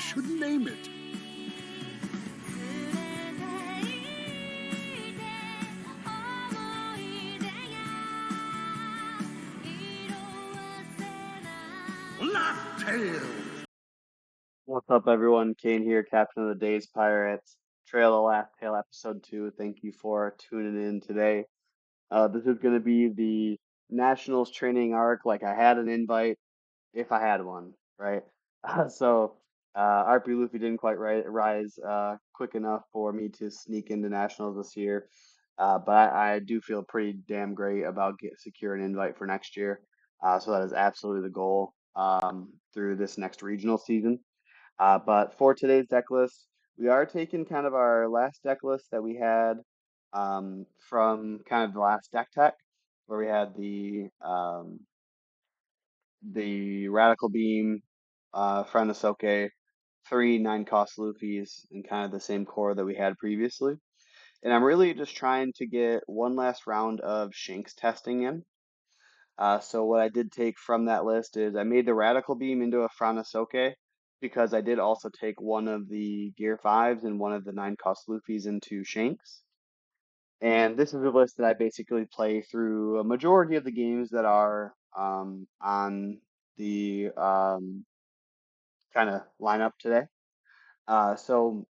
should name it. Tail. What's up, everyone? Kane here, Captain of the Day's Pirates. Trail of the Last Tail, Episode 2. Thank you for tuning in today. This is going to be the Nationals training arc. Like, I had an invite, if I had one, right? RP Luffy didn't quite rise quick enough for me to sneak into Nationals this year. But I do feel pretty damn great about securing an invite for next year. So that is absolutely the goal through this next regional season. But for today's deck list, we are taking kind of our last deck list that we had from kind of the last deck tech, where we had the Radical Beam, Franasoke, 3 9-cost Luffys, and kind of the same core that we had previously. And I'm really just trying to get one last round of Shanks testing in. So what I did take from that list is I made the Radical Beam into a Franasoke because I did also take one of the Gear 5s and one of the 9-cost Luffys into Shanks. And this is a list that I basically play through a majority of the games that are on the kind of lineup today. So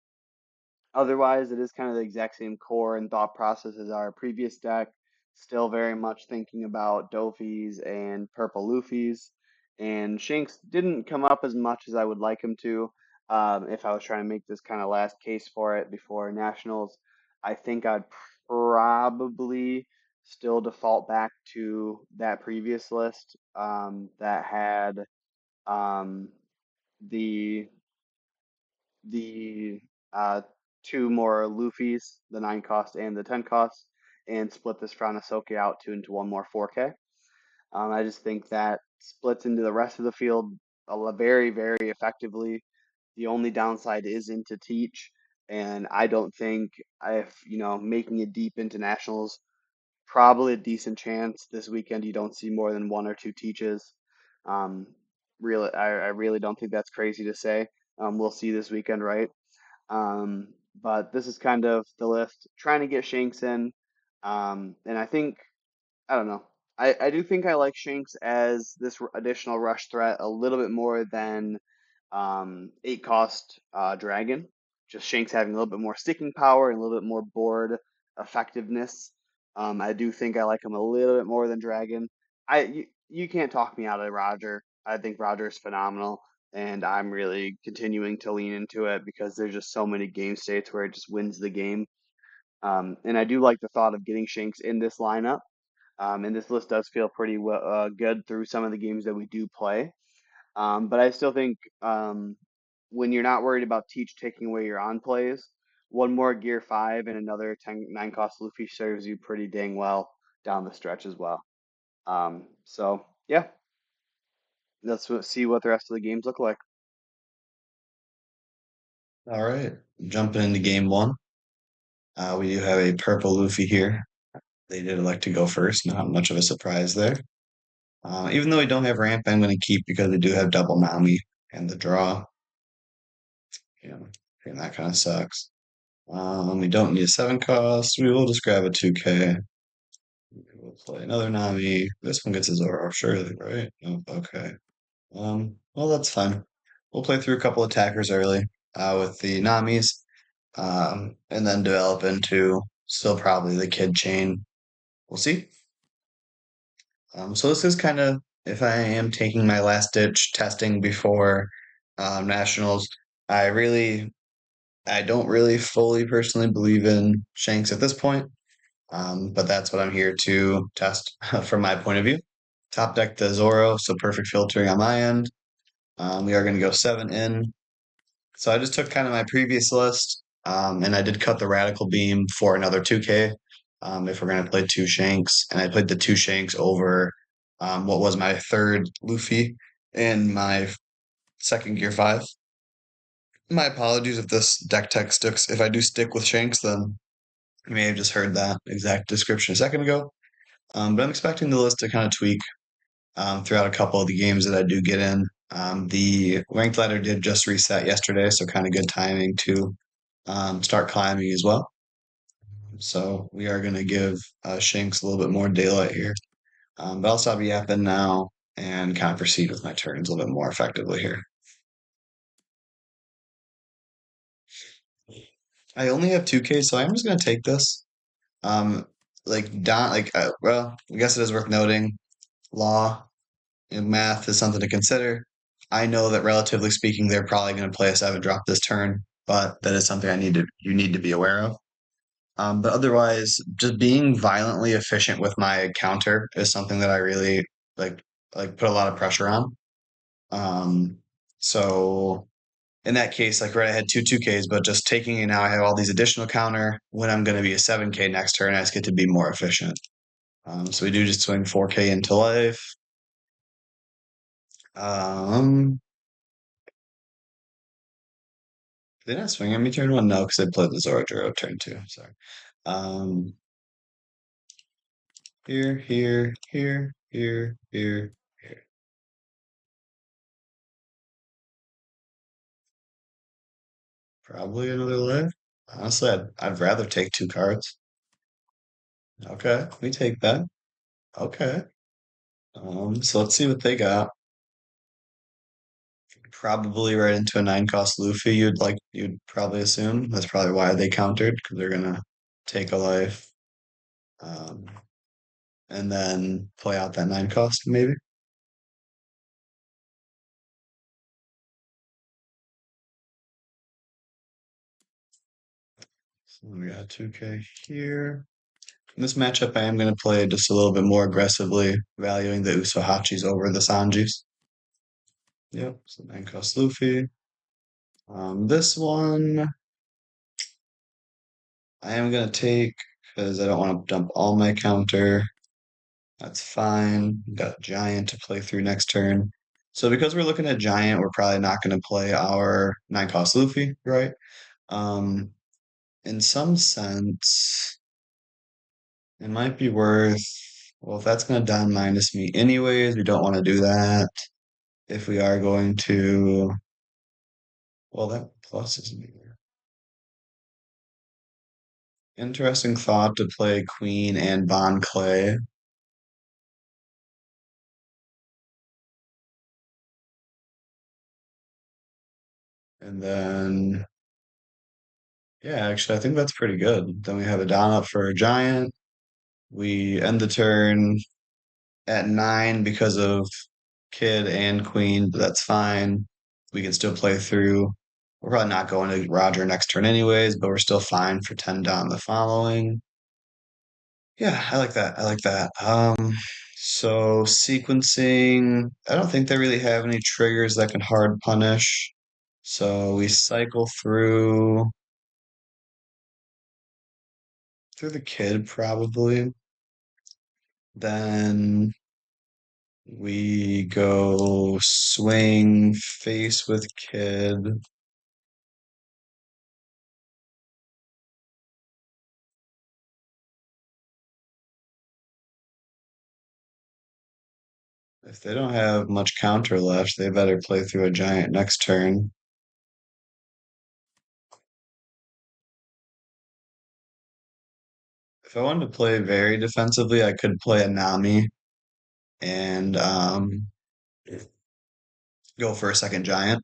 otherwise, it is kind of the exact same core and thought process as our previous deck. Still very much thinking about Dofis and Purple Luffys. And Shanks didn't come up as much as I would like him to. If I was trying to make this kind of last case for it before Nationals, I think I'd probably still default back to that previous list that had the the two more Luffys, the 9-cost and the 10-cost, and split this Franasoke out into one more 4K. I just think that splits into the rest of the field very, very effectively. The only downside is into Teach, and I don't think if making it deep into Nationals, probably a decent chance this weekend you don't see more than 1 or 2 Teaches. I really don't think that's crazy to say. We'll see this weekend, right? But this is kind of the list, trying to get Shanks in. And I think, I don't know. I do think I like Shanks as this additional rush threat a little bit more than 8-cost Dragon. Just Shanks having a little bit more sticking power and a little bit more board effectiveness. I do think I like him a little bit more than Dragon. You can't talk me out of Roger. I think Roger is phenomenal, and I'm really continuing to lean into it because there's just so many game states where it just wins the game. And I do like the thought of getting Shanks in this lineup. And this list does feel pretty good through some of the games that we do play. But I still think when you're not worried about Teach taking away your on plays, one more Gear 5 and another 9-cost Luffy serves you pretty dang well down the stretch as well. So yeah, let's see what the rest of the games look like. All right, jumping into game 1. We do have a purple Luffy here. They did elect to go first. Not much of a surprise there. Even though we don't have ramp, I'm going to keep because we do have double Nami and the draw. And that kind of sucks. We don't need a 7-cost. We will just grab a 2K. We'll play another Nami. This one gets a Zoro, surely, right? Oh, okay. Well, that's fine. We'll play through a couple attackers early with the Namis, and then develop into still probably the kid chain. We'll see. So this is kind of, if I am taking my last ditch testing before Nationals, I don't really fully personally believe in Shanks at this point, but that's what I'm here to test from my point of view. Top deck the Zoro, so perfect filtering on my end. We are going to go 7 in. So I just took kind of my previous list, and I did cut the Radical Beam for another 2K if we're going to play 2 Shanks. And I played the 2 Shanks over what was my third Luffy and my second Gear 5. My apologies if this deck tech sticks. If I do stick with Shanks, then you may have just heard that exact description a second ago. But I'm expecting the list to kind of tweak throughout a couple of the games that I do get in. The ranked ladder did just reset yesterday, so kind of good timing to start climbing as well. So we are going to give Shanks a little bit more daylight here. But I'll stop yapping now and kind of proceed with my turns a little bit more effectively here. I only have 2K, so I'm just going to take this. Um, well, I guess it is worth noting. Law and math is something to consider. I know that relatively speaking, they're probably going to play a 7 drop this turn, but that is something you need to be aware of. But otherwise, just being violently efficient with my counter is something that I really like put a lot of pressure on. Um, so in that case, like right, I had two 2Ks, but just taking it now, I have all these additional counter when I'm going to be a 7K next turn. I just get to be more efficient. So we do just swing 4K into life. Um, did I not swing at me turn one? No, because I played the Zoro turn two. Sorry. Um, here. Probably another life. Honestly, I'd rather take 2 cards. Okay, we take that. Okay. So let's see what they got. Probably right into a 9 cost Luffy. You'd probably assume that's probably why they countered because they're gonna take a life, um, and then play out that 9 cost maybe. So we got 2K here. In this matchup, I am going to play just a little bit more aggressively, valuing the Usohachis over the Sanjis. Yep, so 9 cost Luffy. This one I am going to take because I don't want to dump all my counter. That's fine. Got Giant to play through next turn. So because we're looking at Giant, we're probably not going to play our 9 cost Luffy, right? Um, in some sense, it might be worth. Well, if that's going to down minus me anyways, we don't want to do that. If we are going to, well, that plus isn't here. Interesting thought to play Queen and Bon Clay. And then, yeah, actually, I think that's pretty good. Then we have a down up for a Giant. We end the turn at 9 because of Kid and Queen, but that's fine. We can still play through. We're probably not going to Roger next turn anyways, but we're still fine for 10 down the following. Yeah, I like that. I like that. So sequencing, I don't think they really have any triggers that can hard punish. So we cycle through the Kid probably. Then we go swing face with Kid. If they don't have much counter left, they better play through a Giant next turn. If I wanted to play very defensively, I could play a Nami and go for a second Giant.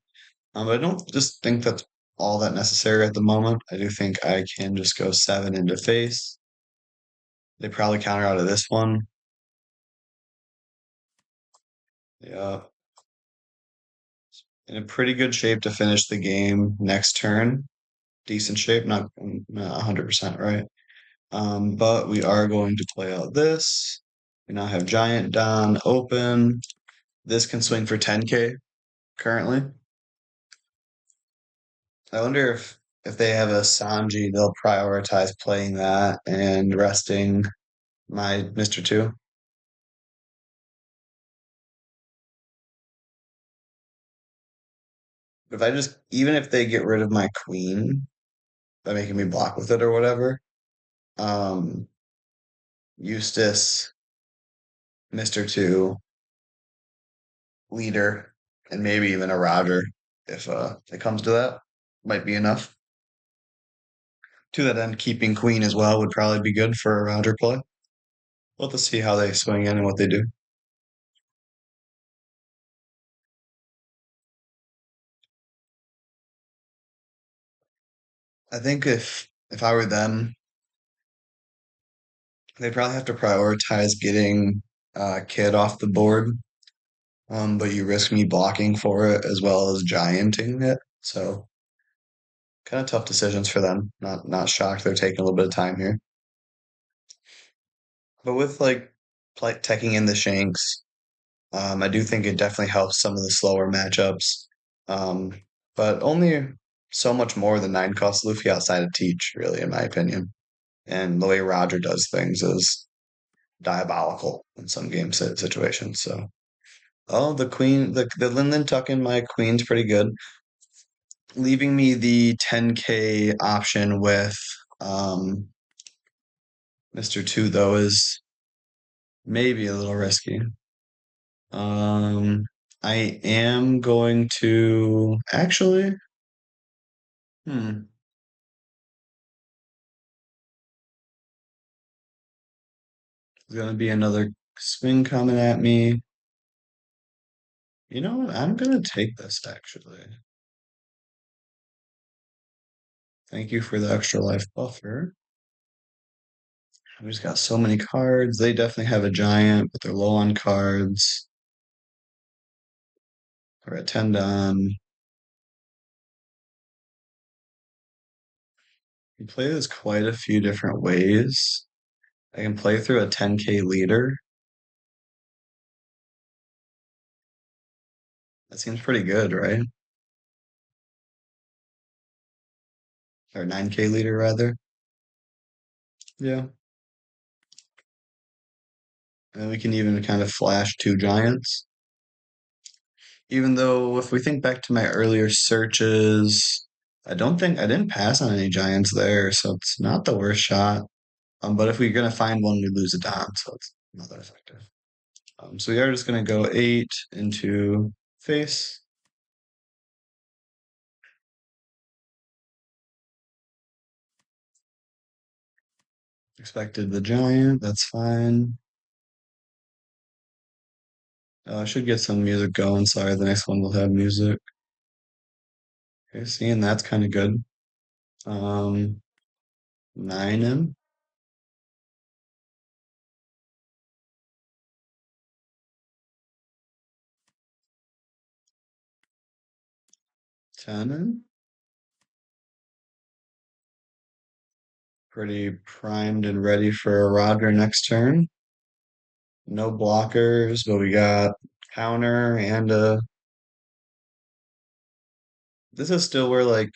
But I don't just think that's all that necessary at the moment. I do think I can just go 7 into face. They probably counter out of this one. Yeah. In a pretty good shape to finish the game next turn. Decent shape, not 100% right. But we are going to play out this. We now have Giant down open. This can swing for 10K currently. I wonder if they have a Sanji, they'll prioritize playing that and resting my Mr. Two. If I just even if they get rid of my queen by making me block with it or whatever, um, Eustace, Mr. Two, leader. and maybe even a Roger if it comes to that. Might be enough. To that end, keeping Queen as well would probably be good for a Roger play. We'll have to see how they swing in and what they do. I think if I were them, they probably have to prioritize getting Kid off the board. But you risk me blocking for it as well as gianting it. So kind of tough decisions for them. Not shocked they're taking a little bit of time here. But with like teching in the Shanks, I do think it definitely helps some of the slower matchups. Um, but only so much more than 9 cost Luffy outside of Teach, really, in my opinion. And the way Roger does things is diabolical in some situations. So, oh, the Queen, the Linlen tuck in my Queen's pretty good. Leaving me the 10K option with um, Mr. 2, though, is maybe a little risky. Um, I am going to actually, hmm, there's gonna be another swing coming at me. You know what? I'm gonna take this actually. Thank you for the extra life buffer. We just got so many cards. They definitely have a giant, but they're low on cards. We're at 10 down. You play this quite a few different ways. I can play through a 10K leader. That seems pretty good, right? Or 9K leader rather. Yeah. And we can even kind of flash 2 giants. Even though if we think back to my earlier searches, I don't think I didn't pass on any giants there, so it's not the worst shot. But if we're gonna find one, we lose a Don, so it's not that effective. So we are just gonna go 8 into face. Expected the giant, that's fine. I should get some music going. Sorry, the next one will have music. Okay, seeing that's kind of good. 9 in, 10 in. Pretty primed and ready for a Roger next turn. No blockers, but we got counter and this is still where like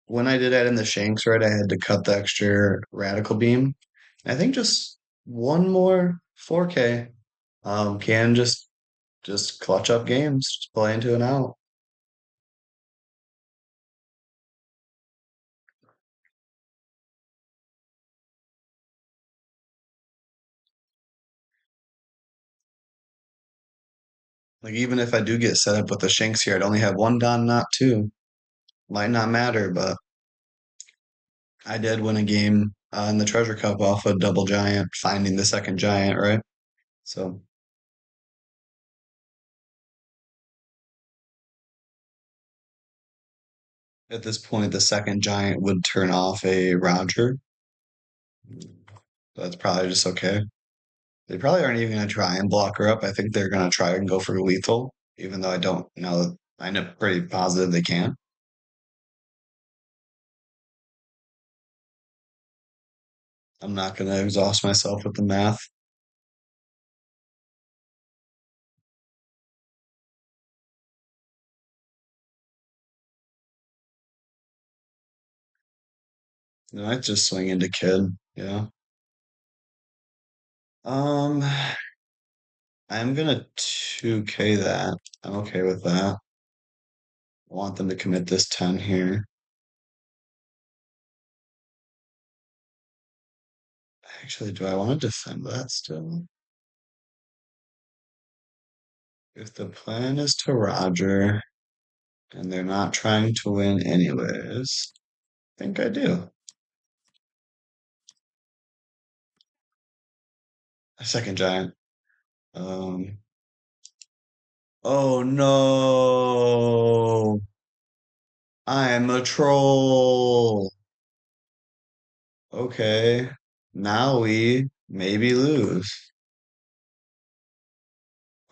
when I did add in the Shanks, right, I had to cut the extra radical beam. I think just one more 4K can just clutch up games, just play into an out. Like even if I do get set up with the Shanks here, I'd only have one Don, not two. Might not matter, but I did win a game in the Treasure Cup off a double giant, finding the second giant, right? So at this point, the second giant would turn off a Roger. That's probably just okay. They probably aren't even going to try and block her up. I think they're going to try and go for lethal, even though I don't know. I know pretty positive they can. I'm not going to exhaust myself with the math. You know, I just swing into kid. Yeah. Um, I'm gonna 2K that. I'm okay with that. I want them to commit this 10 here. Actually, do I want to defend that still? If the plan is to Roger and they're not trying to win anyways, I think I do. A second giant. Um, oh no! I'm a troll. Okay, now we maybe lose.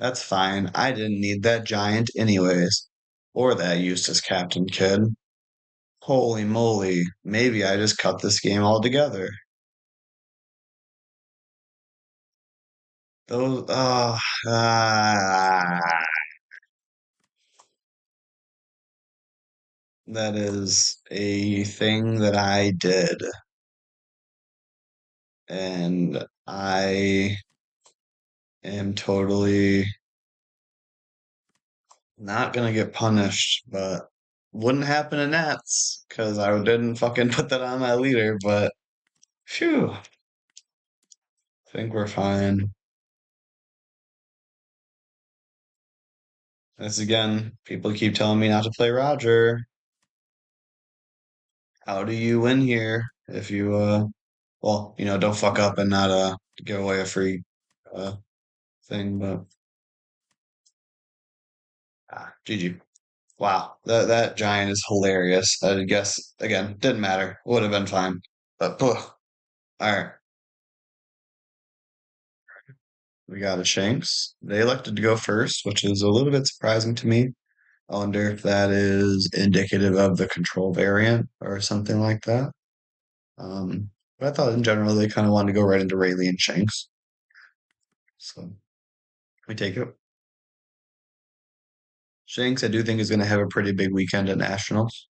That's fine. I didn't need that giant anyways. Or that Eustace Captain kid. Holy moly, maybe I just cut this game altogether. Those, that is a thing that I did. And I am totally not gonna get punished, but wouldn't happen in Nats because I didn't fucking put that on my leader, but phew, think we're fine. As again, people keep telling me not to play Roger. How do you win here if you well, don't fuck up and not give away a free uh thing, but GG. Wow, that giant is hilarious. I guess again, didn't matter. Would have been fine. But all right, we got a Shanks. They elected to go first, which is a little bit surprising to me. I wonder if that is indicative of the control variant or something like that. Um, but I thought in general they kind of wanted to go right into Rayleigh and Shanks. So we take it. Shanks, I do think is going to have a pretty big weekend at Nationals.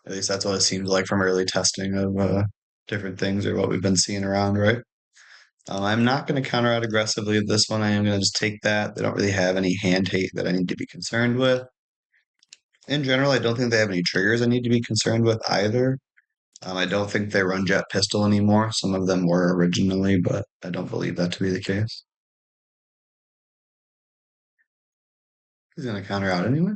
At least that's what it seems like from early testing of different things or what we've been seeing around, right? I'm not going to counter out aggressively at this one. I am going to just take that. They don't really have any hand hate that I need to be concerned with. In general, I don't think they have any triggers I need to be concerned with either. I don't think they run jet pistol anymore. Some of them were originally, but I don't believe that to be the case. He's going to counter out anyway.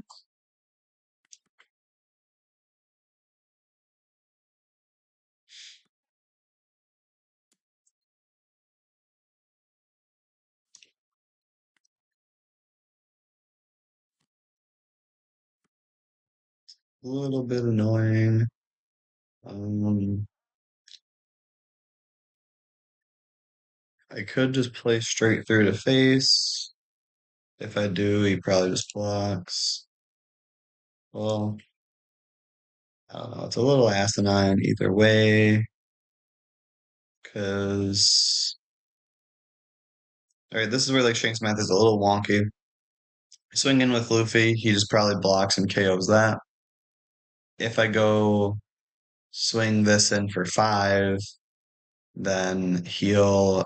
A little bit annoying. Um, I could just play straight through to face. If I do, he probably just blocks. Well, I don't know. It's a little asinine either way, because all right, this is where like Shanks' math is a little wonky. Swinging with Luffy, he just probably blocks and KOs that. If I go swing this in for 5, then he'll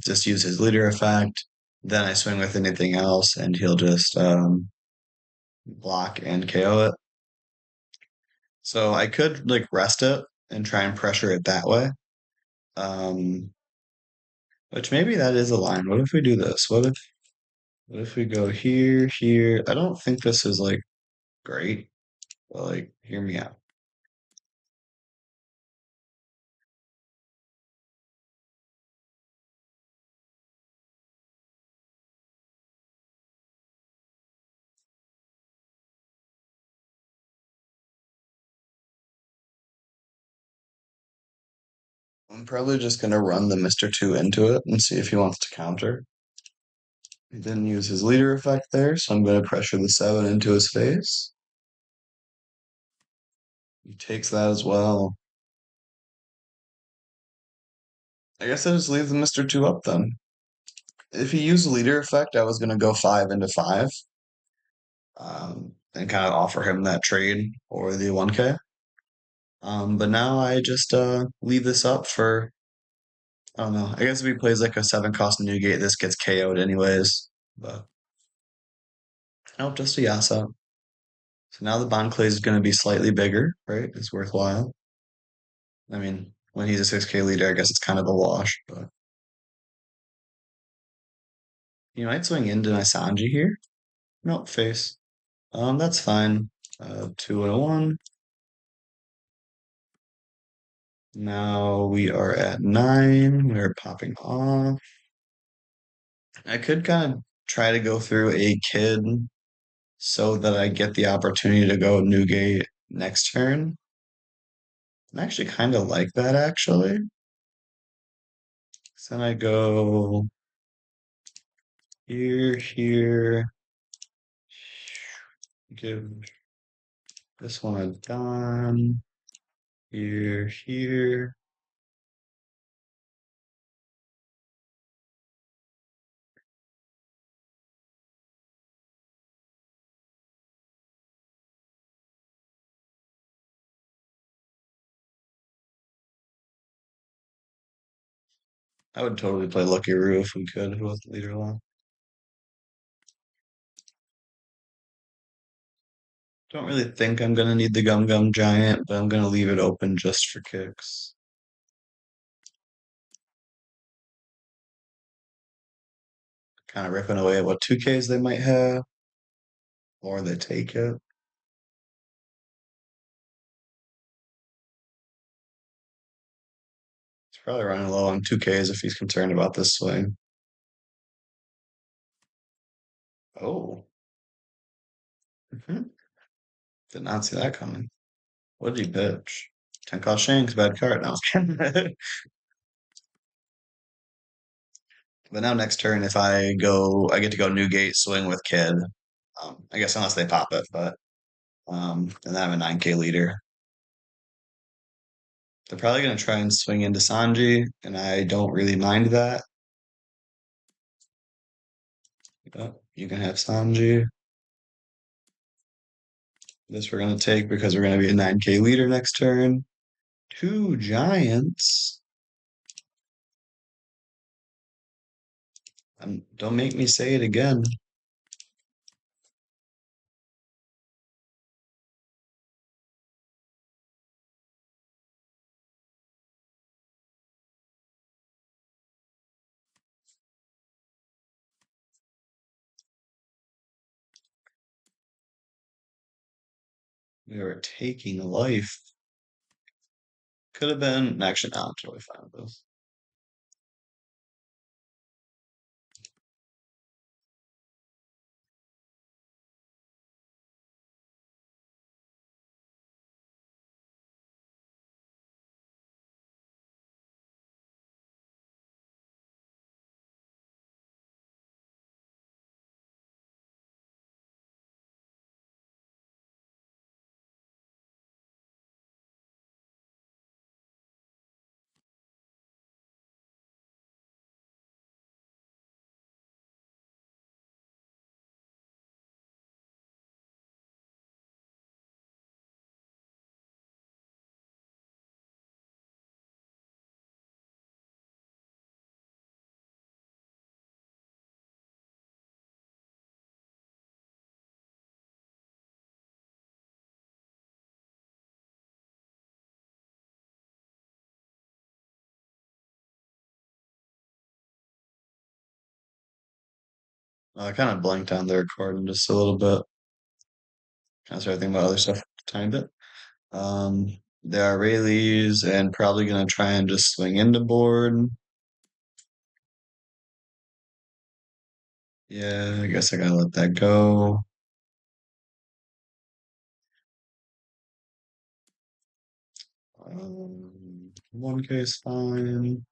just use his leader effect. Then I swing with anything else, and he'll just block and KO it. So I could like rest it and try and pressure it that way. Um, which maybe that is a line. What if we do this? What if we go here, here? I don't think this is like great, but like hear me out. I'm probably just gonna run the Mr. 2 into it and see if he wants to counter. He didn't use his leader effect there, so I'm gonna pressure the 7 into his face. He takes that as well. I guess I just leave the Mr. 2 up then. If he used the leader effect, I was gonna go 5 into 5. And kind of offer him that trade or the 1K. But now I just leave this up for I don't know. I guess if he plays like a 7 cost Newgate, this gets KO'd anyways. But nope, just a Yasa. So now the Bond Clay is going to be slightly bigger, right? It's worthwhile. I mean, when he's a 6K leader, I guess it's kind of a wash, but You might swing into my Sanji here. Nope, face. That's fine. Two and a one. Now we are at nine. We're popping off. I could kind of try to go through a kid so that I get the opportunity to go Newgate next turn. I actually kind of like that actually. So then I go here, here, give this one a dime, here, here. I would totally play Lucky Roo if we could with leader long. Don't really think I'm gonna need the Gum Gum Giant, but I'm gonna leave it open just for kicks. Kind of ripping away at what 2Ks they might have, or they take it. He's probably running low on 2Ks if he's concerned about this swing. Oh, did not see that coming. What did he pitch? 10 cost Shanks, bad card. No, but now next turn, if I go, I get to go Newgate swing with Kid. I guess unless they pop it, but and then I'm a 9K leader. They're probably gonna try and swing into Sanji, and I don't really mind that. You can have Sanji. This we're gonna take because we're gonna be a 9K leader next turn. Two giants. Don't make me say it again. We were taking life. Could have been. Actually, no, I'm totally fine with this. I kind of blanked on the recording just a little bit. Kind of started thinking about other stuff tiny bit. There are Rayleighs and probably gonna try and just swing into board. Yeah, I guess I gotta let that go. 1K is fine.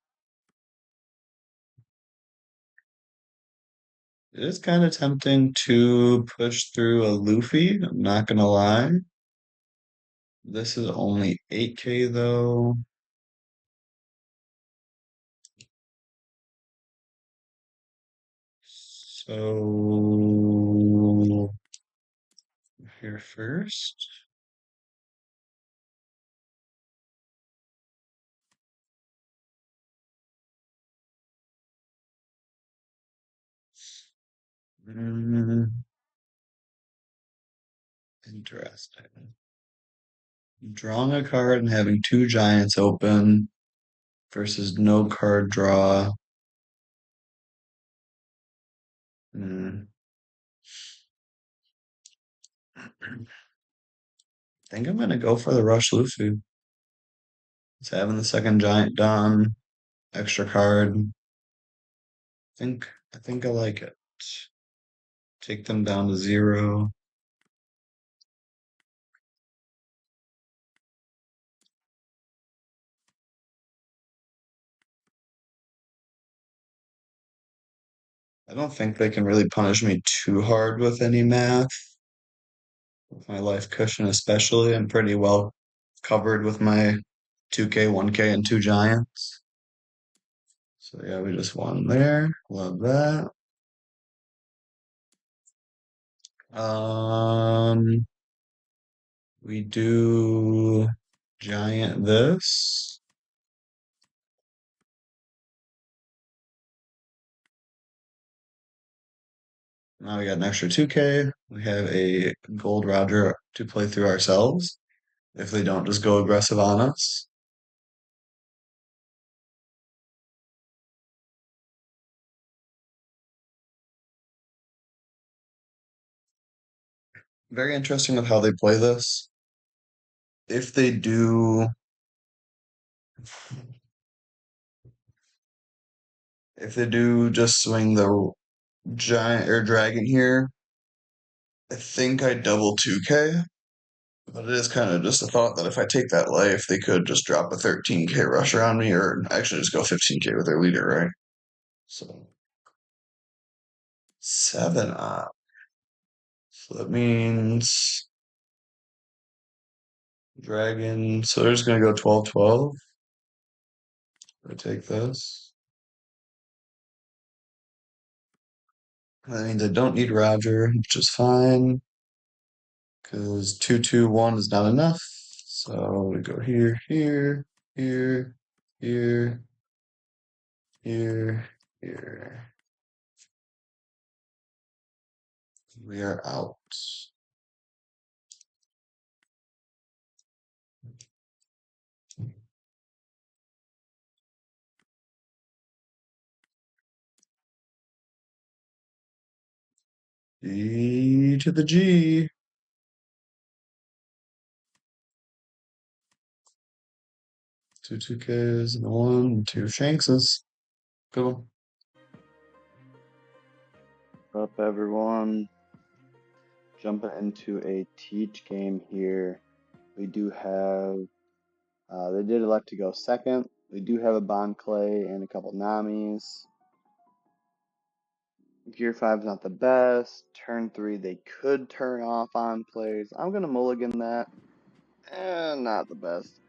It is kind of tempting to push through a Luffy, I'm not gonna lie. This is only 8K though. So here first. Mm, interesting. Drawing a card and having two giants open versus no card draw. Hmm. I think I'm gonna go for the Rush Luffy. It's having the second giant done, extra card. I think I like it. Take them down to 0. I don't think they can really punish me too hard with any math. With my life cushion especially, I'm pretty well covered with my 2K, 1K, and 2 giants. So yeah, we just won there. Love that. Um, we do giant this. Now we got an extra 2K. We have a gold Roger to play through ourselves if they don't just go aggressive on us. Very interesting with how they play this. If they do, if they do just swing the giant or dragon here, I think I double 2K. But it is kind of just a thought that if I take that life, they could just drop a 13K rusher on me, or actually just go 15K with their leader, right? So 7 up. So that means dragon. So they're just gonna go 12-12. I take this. That means I don't need Roger, which is fine because 2-2-1 is not enough. So we go here, here, here, here, here, here. We are out. E to the G. 2 2Ks and a 1, 2 Shankses. Good one. Up, everyone. Jumping into a Teach game here. We do have, they did elect to go second. We do have a Bond Clay and a couple Namis. Gear 5 is not the best. Turn 3, they could turn off on plays. I'm going to mulligan that. Not the best.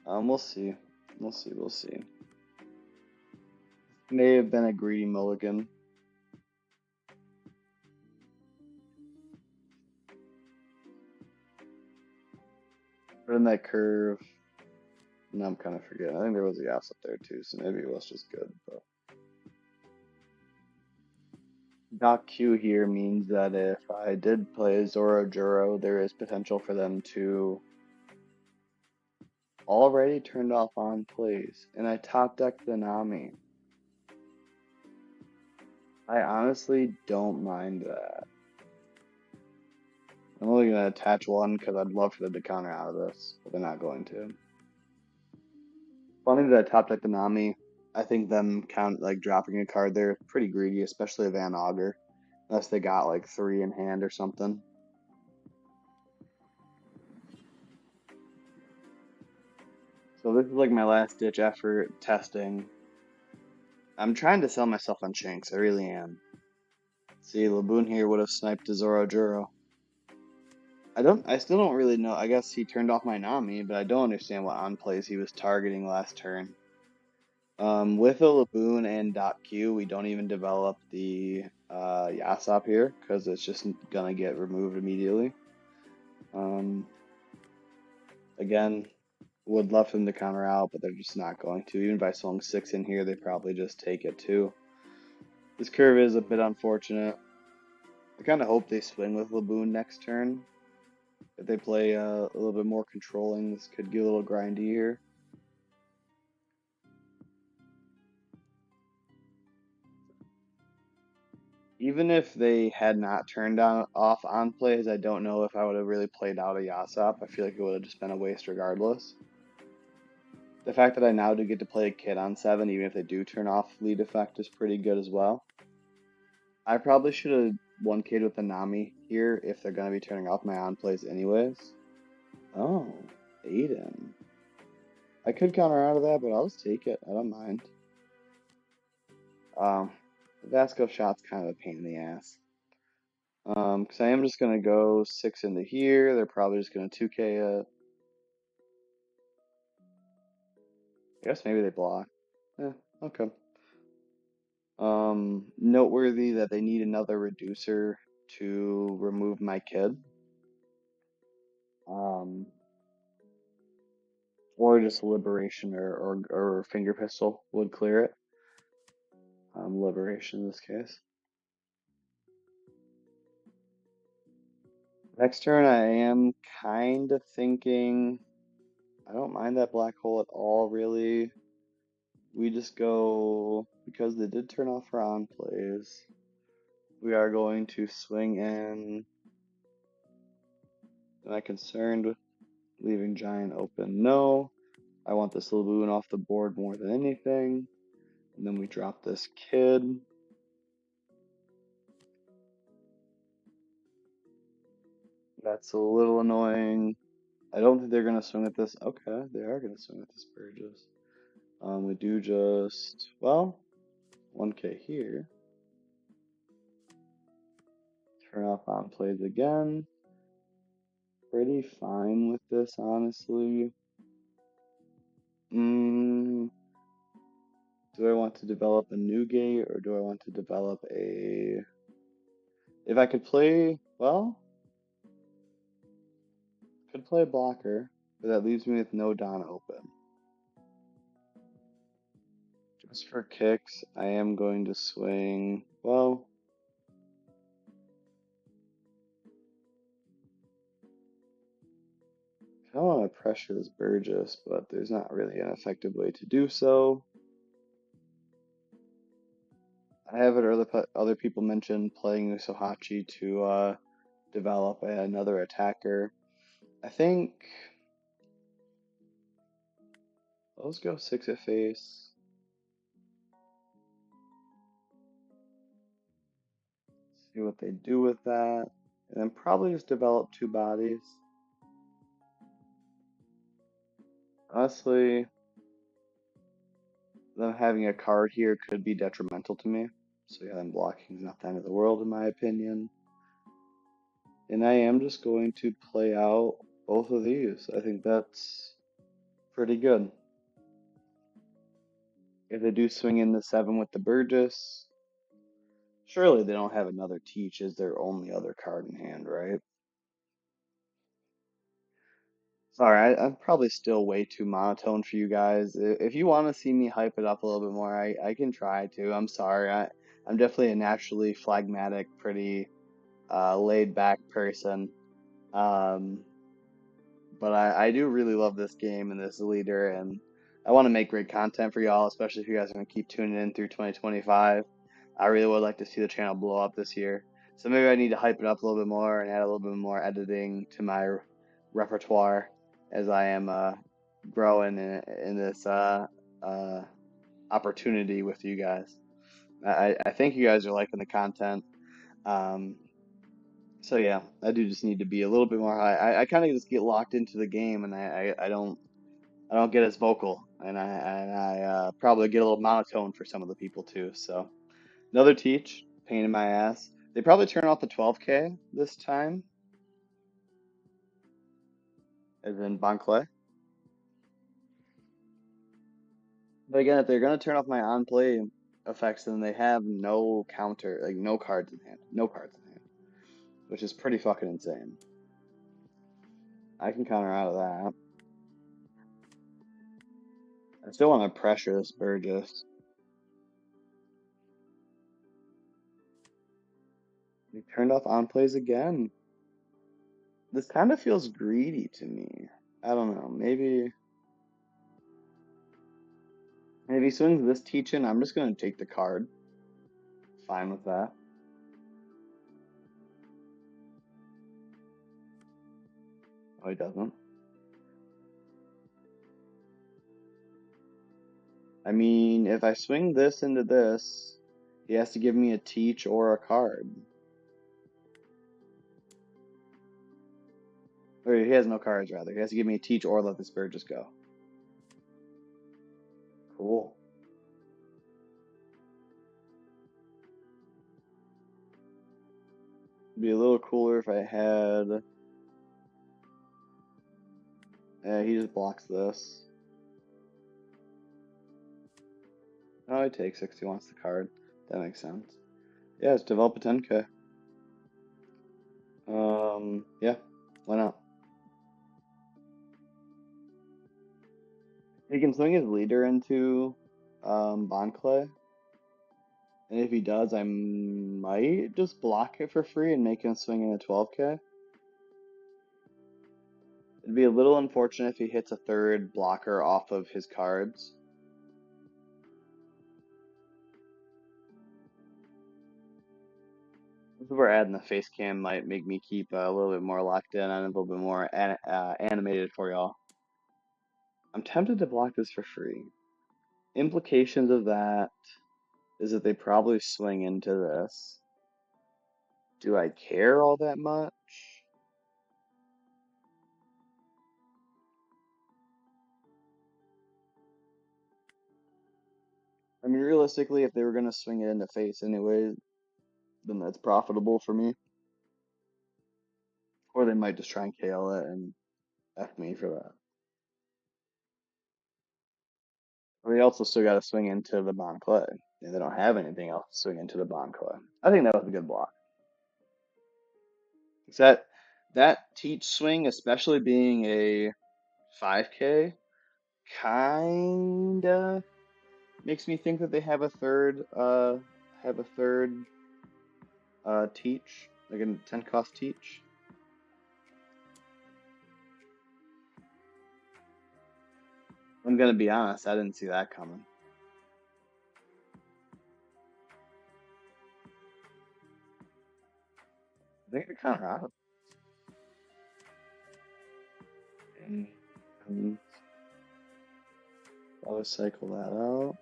We'll see. We'll see. We'll see. May have been a greedy mulligan. But in that curve, now I'm kind of forgetting. I think there was a gas up there too, so maybe it was just good. But Doc Q here means that if I did play Zoro Juro, there is potential for them to already turned off on plays, and I top decked the Nami. I honestly don't mind that. I'm only going to attach one because I'd love for them to counter out of this, but they're not going to. Funny that I top decked the Nami. I think them dropping a card there pretty greedy, especially a Van Augur, unless they got like 3 in hand or something. So this is like my last ditch effort testing. I'm trying to sell myself on Shanks, I really am. See, Laboon here would have sniped a Zoro Juro. I still don't really know. I guess he turned off my Nami, but I don't understand what on plays he was targeting last turn. With a Laboon and .Q, we don't even develop the Yasop here because it's just gonna get removed immediately. Again, would love them to counter out, but they're just not going to. Even if I swung 6 in here, they probably just take it too. This curve is a bit unfortunate. I kind of hope they swing with Laboon next turn. If they play a little bit more controlling, this could get a little grindy here. Even if they had not turned off on plays, I don't know if I would have really played out a Yasop. I feel like it would have just been a waste regardless. The fact that I now do get to play a kid on 7, even if they do turn off lead effect, is pretty good as well. I probably should have 1K'd with the Nami here if they're going to be turning off my on plays anyways. Oh, Aiden. I could counter out of that, but I'll just take it. I don't mind. The Vasco shot's kind of a pain in the ass. Because I am just going to go 6 into here. They're probably just going to 2K it. I guess maybe they block. Yeah, okay. Noteworthy that they need another reducer to remove my kid. Or just liberation or finger pistol would clear it. Liberation in this case. Next turn, I am kind of thinking I don't mind that black hole at all, really. We just go, because they did turn off our on plays, we are going to swing in. Am I concerned with leaving giant open? No. I want this Laboon off the board more than anything. And then we drop this kid. That's a little annoying. I don't think they're going to swing at this. Okay, they are going to swing at this Burgess. We do just, well, 1K here. Turn off on plays again. Pretty fine with this, honestly. Do I want to develop a new gate or do I want to develop a... If I could play, well, could play a blocker, but that leaves me with no Don open. Just for kicks, I am going to swing, well, I don't want to pressure this Burgess, but there's not really an effective way to do so. I have heard other people mention playing Usohachi to develop another attacker. I think let's go 6 at face. See what they do with that. And then probably just develop 2 bodies. Honestly, them having a card here could be detrimental to me. So yeah, them blocking is not the end of the world in my opinion. And I am just going to play out both of these. I think that's pretty good. If they do swing in the 7 with the Burgess, surely they don't have another Teach as their only other card in hand, right? Sorry, I'm probably still way too monotone for you guys. If you want to see me hype it up a little bit more, I can try to. I'm sorry. I'm definitely a naturally phlegmatic, pretty laid back person. Um, but I do really love this game and this leader, and I want to make great content for y'all, especially if you guys are going to keep tuning in through 2025. I really would like to see the channel blow up this year. So maybe I need to hype it up a little bit more and add a little bit more editing to my repertoire as I am growing in this opportunity with you guys. I think you guys are liking the content. Um, so yeah, I do just need to be a little bit more high. I kind of just get locked into the game, and I don't get as vocal, and I probably get a little monotone for some of the people too. So another teach, pain in my ass. They probably turn off the 12K this time, as in Bankley. But again, if they're gonna turn off my on play effects, then they have no counter, like no cards in hand, no cards in hand, which is pretty fucking insane. I can counter out of that. I still want to pressure this Burgess. He turned off on plays again. This kind of feels greedy to me. I don't know. Maybe he swings this teaching. I'm just gonna take the card. Fine with that. Oh, he doesn't. I mean, if I swing this into this, he has to give me a teach or a card. Or he has no cards, rather. He has to give me a teach or let the spirit just go. Cool. It'd be a little cooler if I had... he just blocks this. Oh, he takes 6. He wants the card. That makes sense. Yeah, let's develop a 10k. Yeah, why not? He can swing his leader into Bond Clay. And if he does, I might just block it for free and make him swing in a 12k. It'd be a little unfortunate if he hits a third blocker off of his cards. This is where adding the face cam might make me keep a little bit more locked in and a little bit more animated for y'all. I'm tempted to block this for free. Implications of that is that they probably swing into this. Do I care all that much? I mean, realistically, if they were going to swing it into face anyway, then that's profitable for me. Or they might just try and KO it and F me for that. We also still got to swing into the Bond Clay. And they don't have anything else to swing into the Bond Clay. I think that was a good block. That teach swing, especially being a 5K, kinda makes me think that they have a third teach, like a 10 cost teach. I'm gonna be honest, I didn't see that coming. I think they're kind of out. And I'll cycle that out.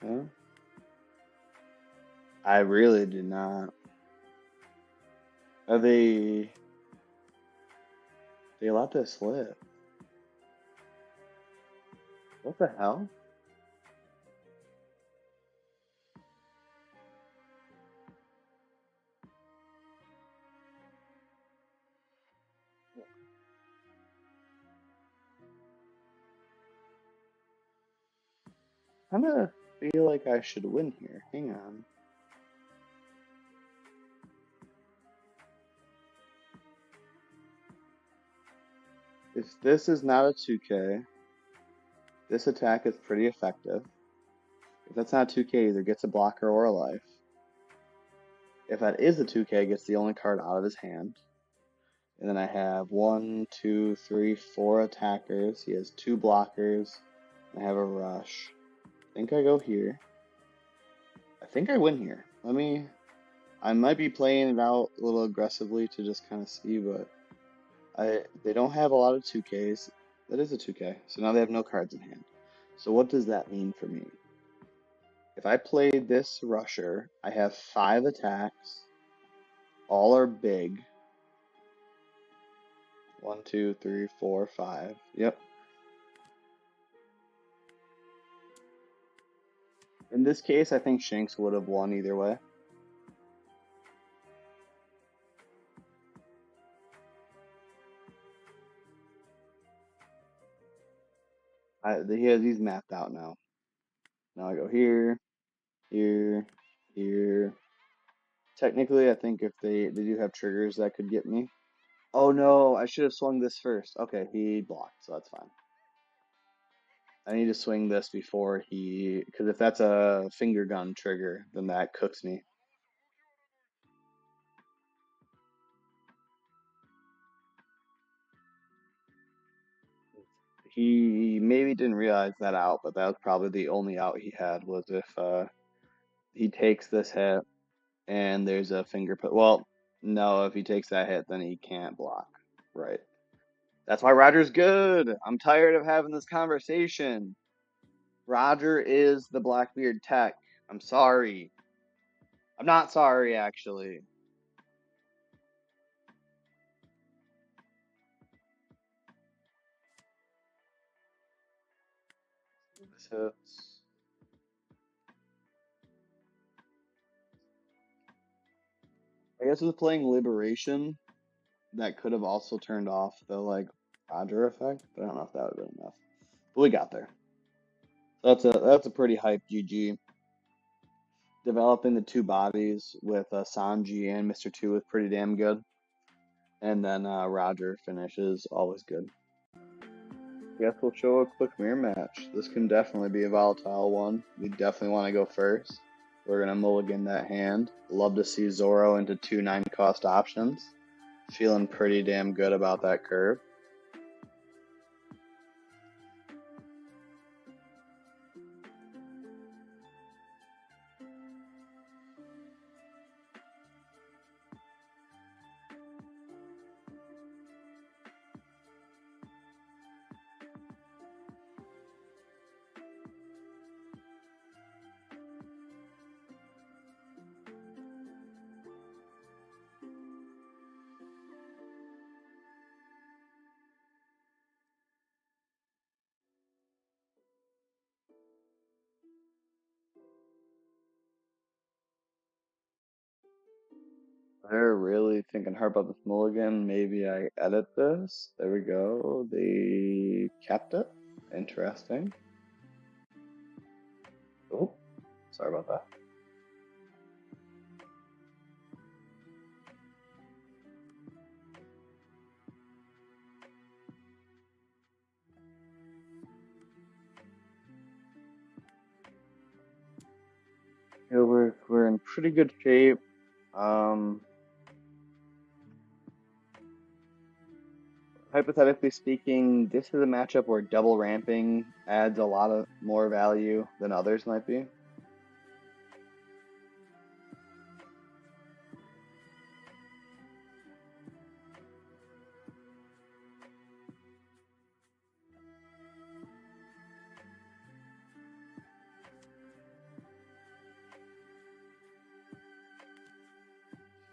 Yeah. I really did not. Are they allowed to slip? What the hell? I'm gonna feel like I should win here. Hang on. If this is not a 2K, this attack is pretty effective. If that's not a 2K, either gets a blocker or a life. If that is a 2K, gets the only card out of his hand. And then I have 1, 2, 3, 4 attackers. He has 2 blockers. I have a rush. I think I go here. I think I win here. I might be playing it out a little aggressively to just kind of see, but they don't have a lot of 2Ks. That is a 2K. So now they have no cards in hand. So what does that mean for me? If I play this rusher, I have 5 attacks. All are big. 1, 2, 3, 4, 5. Yep. In this case, I think Shanks would have won either way. He's mapped out now. Now I go here, here, here. Technically, I think if they do have triggers that could get me. Oh no, I should have swung this first. Okay, he blocked, so that's fine. I need to swing this before because if that's a finger gun trigger, then that cooks me. He maybe didn't realize that out, but that was probably the only out he had was if he takes this hit and there's a finger put. Well, no, if he takes that hit, then he can't block. Right. That's why Roger's good. I'm tired of having this conversation. Roger is the Blackbeard tech. I'm sorry. I'm not sorry, actually. This hits. I guess with playing Liberation, that could have also turned off the like Roger effect, but I don't know if that would have been enough. But we got there. That's a pretty hype GG. Developing the two bodies with Sanji and Mr. Two was pretty damn good. And then Roger finishes, always good. Guess we'll show a quick mirror match. This can definitely be a volatile one. We definitely want to go first. We're going to mulligan that hand. Love to see Zoro into 2 9-cost options. Feeling pretty damn good about that curve. They're really thinking hard about this mulligan. Maybe I edit this. There we go. They kept it. Interesting. Oh, sorry about that. Yeah, we're in pretty good shape. Hypothetically speaking, this is a matchup where double ramping adds a lot of more value than others might be.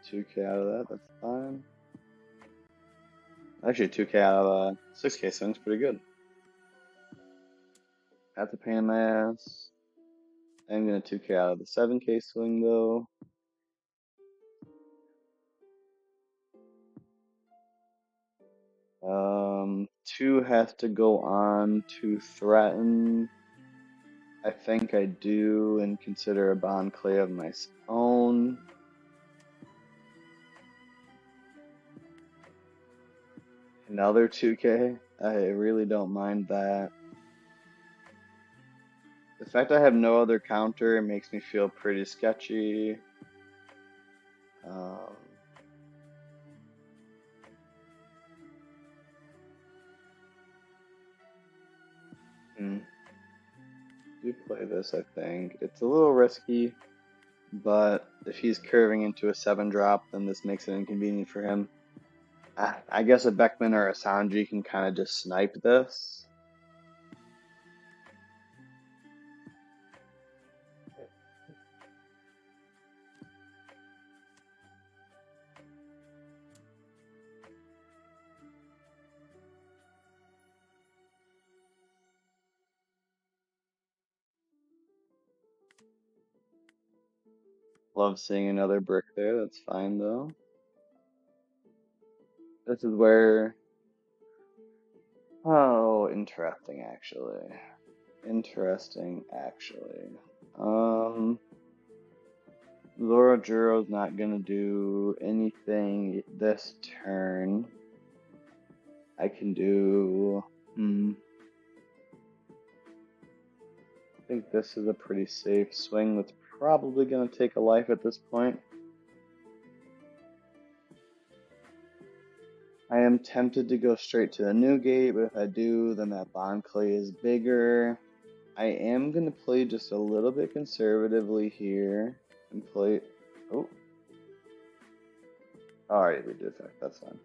Two K out of that, that's fine. Actually, 2K out of 6K swing's pretty good. That's a pain in my ass. I'm gonna 2K out of the 7K swing though. Two has to go on to threaten. I think I do and consider a bond clay of my own. Another 2K. I really don't mind that. The fact I have no other counter makes me feel pretty sketchy. Um, do play this, I think. It's a little risky, but if he's curving into a 7-drop, then this makes it inconvenient for him. I guess a Beckman or a Sanji can kind of just snipe this. Love seeing another brick there. That's fine though. This is where. Oh, interesting actually. Interesting actually. Zorojuro's not gonna do anything this turn. I can do. I think this is a pretty safe swing that's probably gonna take a life at this point. I am tempted to go straight to the new gate, but if I do, then that bond clay is bigger. I am going to play just a little bit conservatively here and play. Oh. Alright, we did effect. That's fine.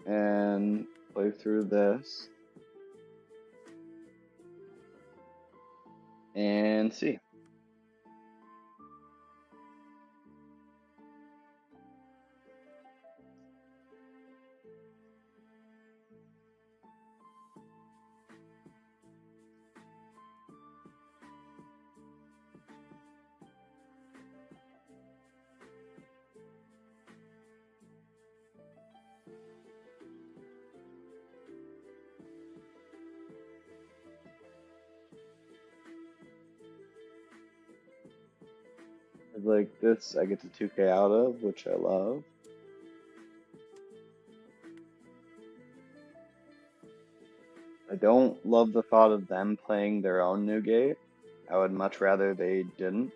And Play through this. And see. Like this, I get the 2K out of, which I love. I don't love the thought of them playing their own new gate. I would much rather they didn't.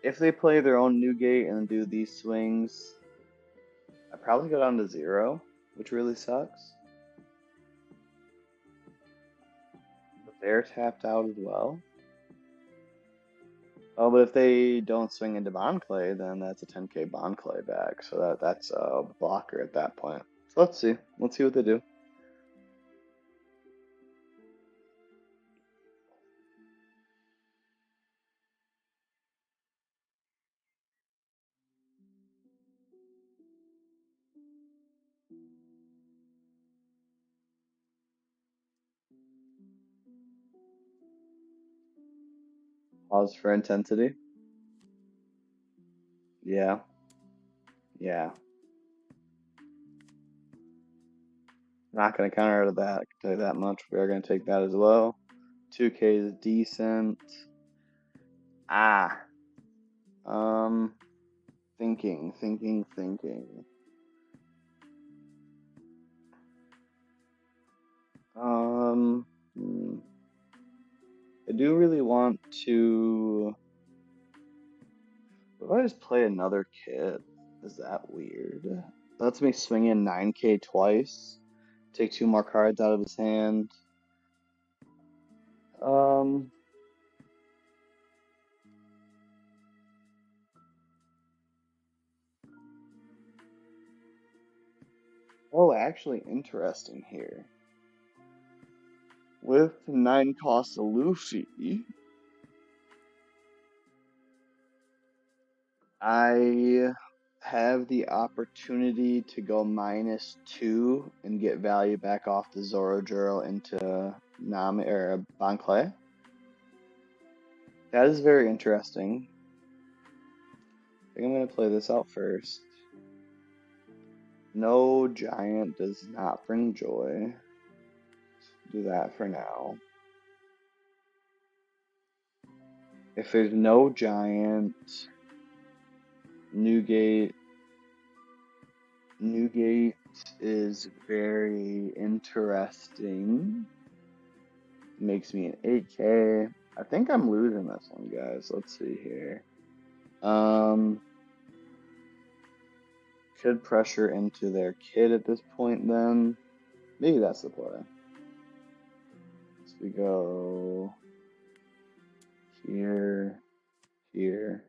If they play their own new gate and do these swings, I probably go down to 0, which really sucks. But they're tapped out as well. Oh, but if they don't swing into Bond Clay, then that's a 10K Bond Clay back. So that's a blocker at that point. So let's see. Let's see what they do. Pause for intensity. Yeah. Yeah. Not going to counter to that. I can tell you that much. We are going to take that as well. 2K is decent. Ah. Thinking. I do really want to. What if I just play another kid? Is that weird? That lets me swing in 9K twice. Take 2 more cards out of his hand. Um. Oh, actually, interesting here. With 9 cost of Luffy, I have the opportunity to go -2 and get value back off the Zorojuro into Nami or Banclay. That is very interesting. I think I'm going to play this out first. No giant does not bring joy. Do that for now. If there's no giant, Newgate is very interesting. Makes me an 8K. I think I'm losing this one, guys. Let's see here. Could pressure into their kid at this point then. Maybe that's the play. So we go here, here.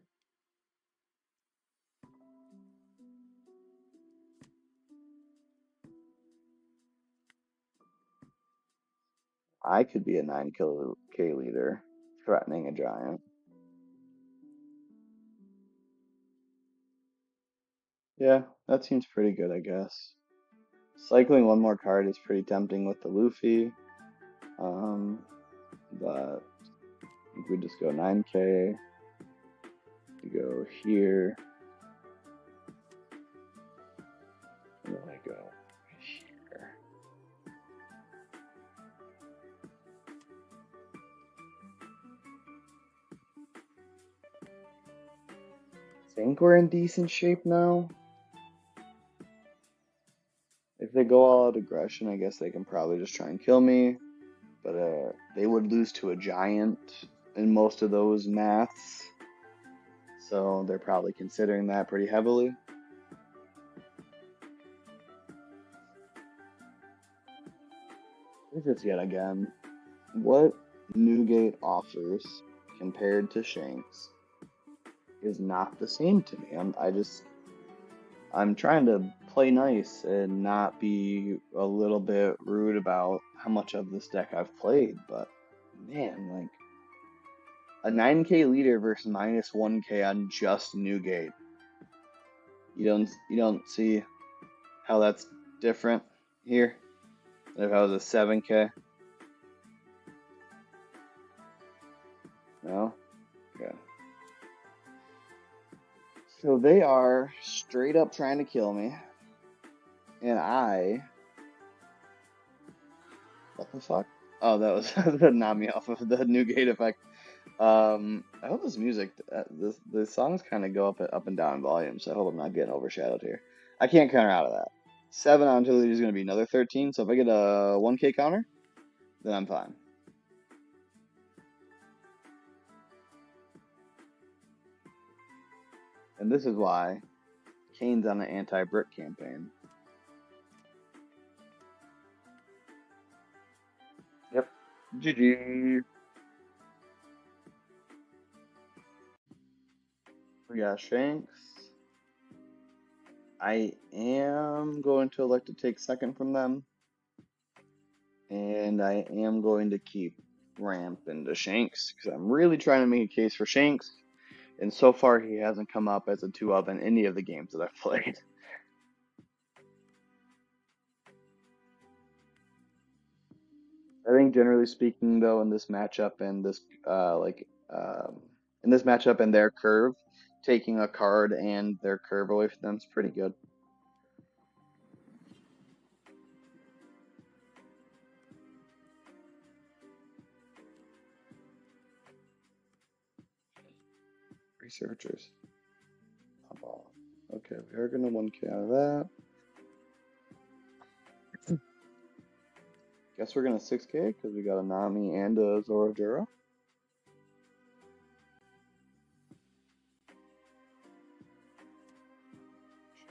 I could be a 9K leader, threatening a giant. Yeah, that seems pretty good, I guess. Cycling one more card is pretty tempting with the Luffy. But I think we just go 9K. We go here. Where do I go? Here. I think we're in decent shape now. If they go all out aggression, I guess they can probably just try and kill me. But they would lose to a giant in most of those maths. So they're probably considering that pretty heavily. Here's this yet again. What Newgate offers compared to Shanks is not the same to me. I'm trying to play nice and not be a little bit rude about how much of this deck I've played, but man, like a 9K leader versus minus 1K on just Newgate. You don't see how that's different here than if I was a 7K. No? Yeah. So they are straight up trying to kill me. And what the fuck? Oh, that was the Nami off of the Newgate effect. I hope this music, the songs kind of go up and down in volume, so I hope I'm not getting overshadowed here. I can't counter out of that. 7 on two leaders is going to be another 13, so if I get a 1K counter, then I'm fine. And this is why Kane's on the anti-brick campaign. Yep. GG. We got Shanks. I am going to elect to take second from them. And I am going to keep Ramp into Shanks because I'm really trying to make a case for Shanks. And so far, he hasn't come up as a 2-of in any of the games that I've played. I think generally speaking, though, in this matchup and in this matchup and their curve, taking a card and their curve away from them is pretty good. Researchers. Okay, we are gonna 1K out of that. Guess we're gonna 6K because we got a Nami and a Zorodura.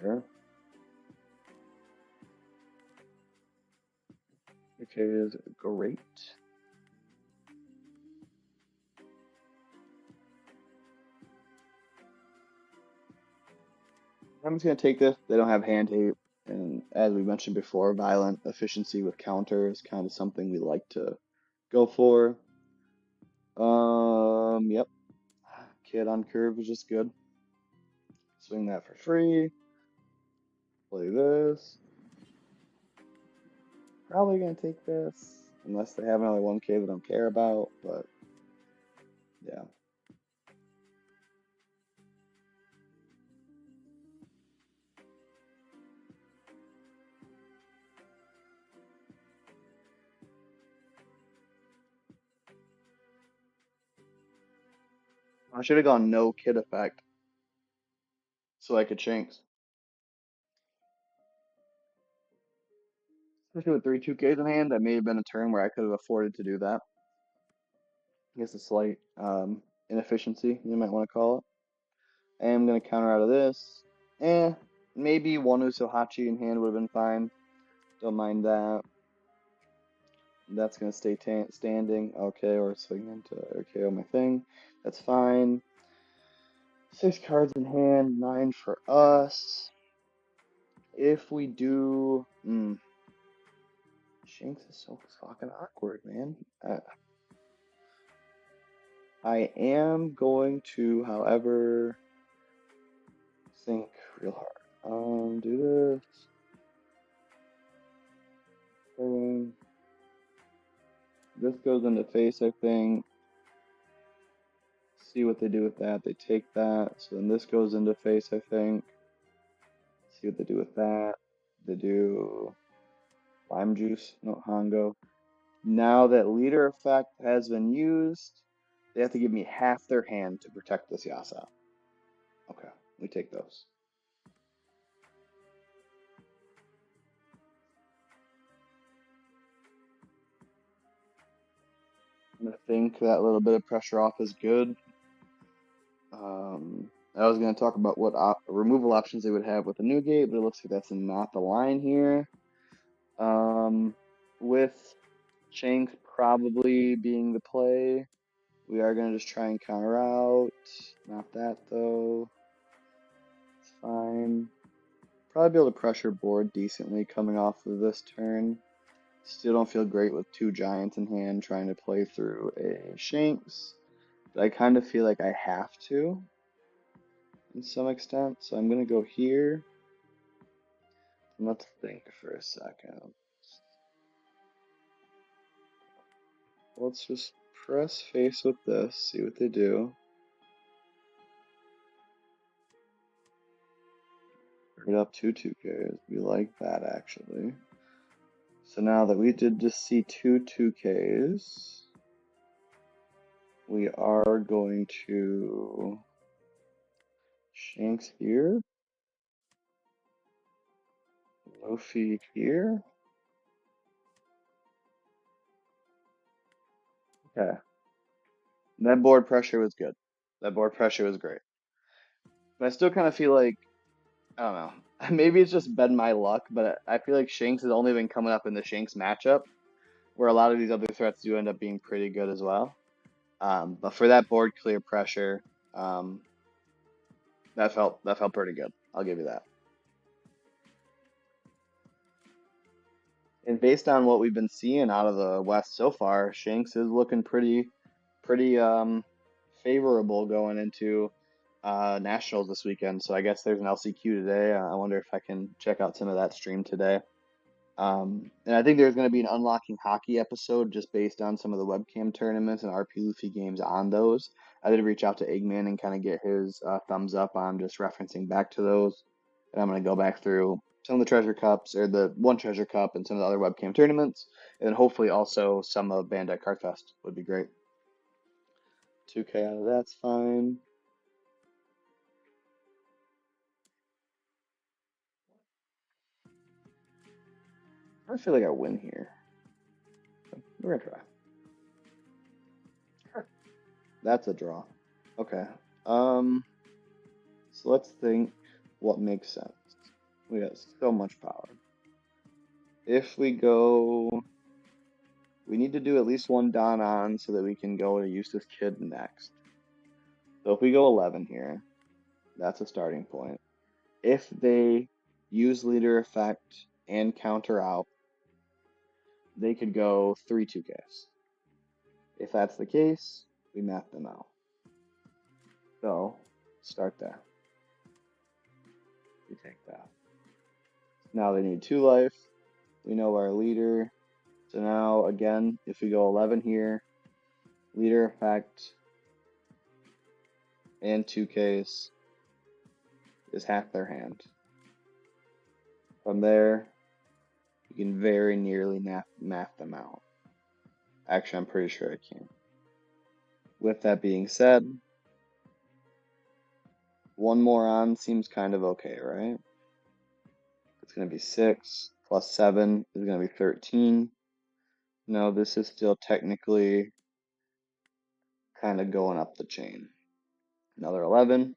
Sure. Okay, is great. I'm just gonna take this. They don't have hand tape, and as we mentioned before, violent efficiency with counter is kind of something we like to go for. Yep. Kid on curve is just good. Swing that for free. Play this. Probably gonna take this, unless they have another 1K that I don't care about, but yeah. I should have gone no kid effect so I could Shanks. Especially with 3 2Ks in hand, that may have been a turn where I could have afforded to do that. I guess a slight inefficiency, you might want to call it. I am going to counter out of this. Maybe one Usohachi in hand would have been fine. Don't mind that. That's going to stay standing. Okay, or swing into KO my thing. That's fine. 6 cards in hand, 9 for us. If we do... Shanks is so fucking awkward, man. I am going to, however, think real hard. Do this. This goes into face, I think. See what they do with that. They take that. So then this goes into face, I think. See what they do with that. They do lime juice, no Hongo. Now that leader effect has been used, they have to give me half their hand to protect this Yasa. Okay, we take those. I think that little bit of pressure off is good. I was going to talk about what removal options they would have with the Newgate, but it looks like that's not the line here. With Shanks probably being the play, we are going to just try and counter out. Not that, though. It's fine. Probably be able to pressure board decently coming off of this turn. Still don't feel great with two giants in hand trying to play through a Shanks. But I kind of feel like I have to in some extent. So I'm going to go here. And let's think for a second. Let's just press face with this, see what they do. Bring it up 2-2Ks. We like that actually. So now that we did just see 2-2Ks, we are going to Shanks here, Luffy here. Okay. That board pressure was good. That board pressure was great. But I still kind of feel like, I don't know, maybe it's just been my luck, but I feel like Shanks has only been coming up in the Shanks matchup, where a lot of these other threats do end up being pretty good as well. But for that board clear pressure, that felt pretty good. I'll give you that. And based on what we've been seeing out of the West so far, Shanks is looking pretty favorable going into Nationals this weekend. So I guess there's an LCQ today. I wonder if I can check out some of that stream today. And I think there's going to be an Unlocking Hockey episode just based on some of the webcam tournaments and RP Luffy games on those. I did reach out to Eggman and kind of get his thumbs up on just referencing back to those. And I'm going to go back through some of the Treasure Cups, or the one Treasure Cup and some of the other webcam tournaments. And then hopefully also some of Bandai Card Fest would be great. 2K out of that's fine. I feel like I win here. We're going to try. That's a draw. Okay. So let's think what makes sense. We got so much power. If we go, we need to do at least one Don on so that we can go to use this kid next. So if we go 11 here, that's a starting point. If they use leader effect and counter out, they could go 3-2Ks. If that's the case, we map them out. So start there. We take that. Now they need 2 life. We know our leader. So now, again, if we go 11 here, leader effect and 2Ks is half their hand. From there, you can very nearly map them out. Actually, I'm pretty sure I can. With that being said, one more on seems kind of okay, right? It's going to be 6 plus 7 is going to be 13. No, this is still technically kind of going up the chain. Another 11.